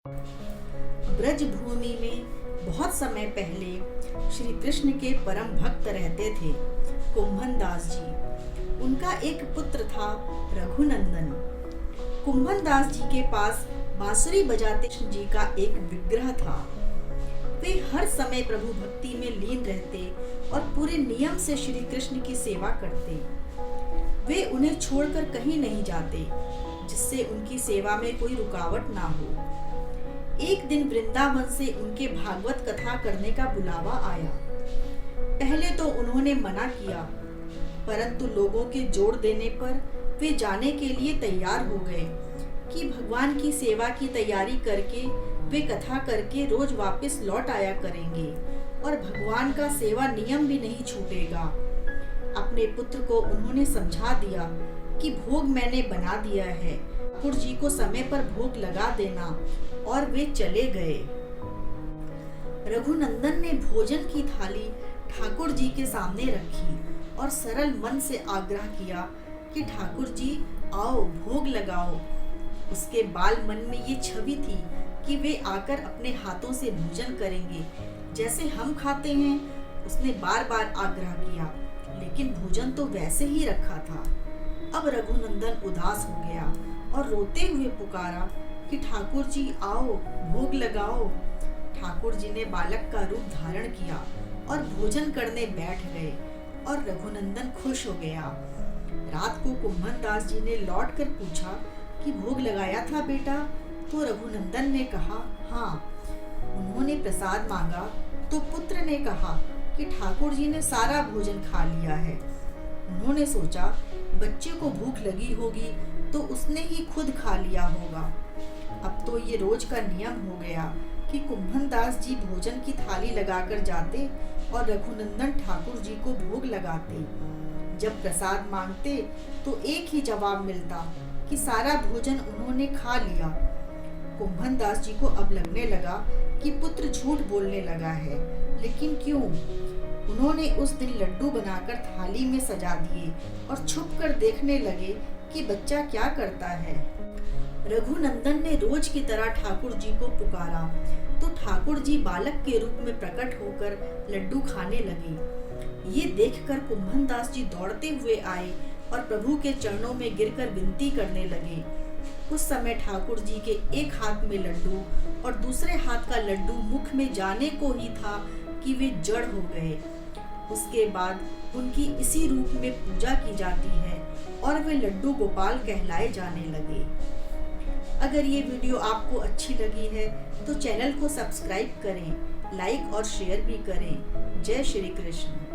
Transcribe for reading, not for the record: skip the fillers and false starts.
ब्रज भूमि में बहुत समय पहले श्री कृष्ण के परम भक्त रहते थे कुंभन दास जी। उनका एक पुत्र था रघुनंदन। कुंभन दास जी के पास बांसुरी बजाते कृष्ण जी का एक विग्रह था। वे हर समय प्रभु भक्ति में लीन रहते और पूरे नियम से श्री कृष्ण की सेवा करते। वे उन्हें छोड़कर कहीं नहीं जाते, जिससे उनकी सेवा में कोई रुकावट ना हो। एक दिन वृंदावन से उनके भागवत कथा करने का बुलावा आया। पहले तो उन्होंने मना किया, परंतु लोगों के जोर देने पर वे जाने के लिए तैयार हो गए कि भगवान की सेवा की तैयारी करके वे कथा करके रोज वापस लौट आया करेंगे और भगवान का सेवा नियम भी नहीं छूटेगा। अपने पुत्र को उन्होंने समझा दिया कि भोग मैंने बना दिया है, ठाकुर जी को समय पर भोग लगा देना, और वे चले गए। रघुनंदन ने भोजन की थाली ठाकुर जी के सामने रखी और सरल मन से आग्रह किया कि ठाकुर जी आओ भोग लगाओ। उसके बाल मन में ये छवि थी कि वे आकर अपने हाथों से भोजन करेंगे जैसे हम खाते हैं। उसने बार बार आग्रह किया, लेकिन भोजन तो वैसे ही रखा था। अब रघुनंदन उदास हो गया और रोते हुए पुकारा कि ठाकुर जी आओ भोग लगाओ। ठाकुर जी ने बालक का रूप धारण किया और भोजन करने बैठ गए और रघुनंदन खुश हो गया। रात को कुंभन दास जी ने लौट कर पूछा कि भोग लगाया था बेटा? तो रघुनंदन ने कहा हाँ। उन्होंने प्रसाद मांगा तो पुत्र ने कहा कि ठाकुर जी ने सारा भोजन खा लिया है। उन्होंने सोचा बच्चे को भूख लगी होगी तो उसने ही खुद खा लिया होगा। अब तो ये रोज का नियम हो गया कि कुंभन दास जी भोजन की थाली लगाकर जाते और रघुनंदन ठाकुर जी को भोग लगाते। जब प्रसाद मांगते तो एक ही जवाब मिलता कि सारा भोजन उन्होंने खा लिया। कुंभन दास जी को अब लगने लगा कि पुत्र झूठ बोलने लगा है, लेकिन क्यों? उन्होंने उस दिन लड्डू बनाकर थाली में सजा दिए और छुपकर देखने लगे कि बच्चा क्या करता है। रघुनंदन ने रोज की तरह ठाकुर जी को पुकारा तो ठाकुर जी बालक के रूप में प्रकट होकर लड्डू खाने लगे। ये देखकर कुंभन दास जी दौड़ते हुए आए और प्रभु के चरणों में गिरकर विनती करने लगे। उस समय ठाकुर जी के एक हाथ में लड्डू और दूसरे हाथ का लड्डू मुख में जाने को ही था कि वे जड़ हो गए। उसके बाद उनकी इसी रूप में पूजा की जाती है और वे लड्डू गोपाल कहलाए जाने लगे। अगर ये वीडियो आपको अच्छी लगी है तो चैनल को सब्सक्राइब करें, लाइक और शेयर भी करें। जय श्री कृष्ण।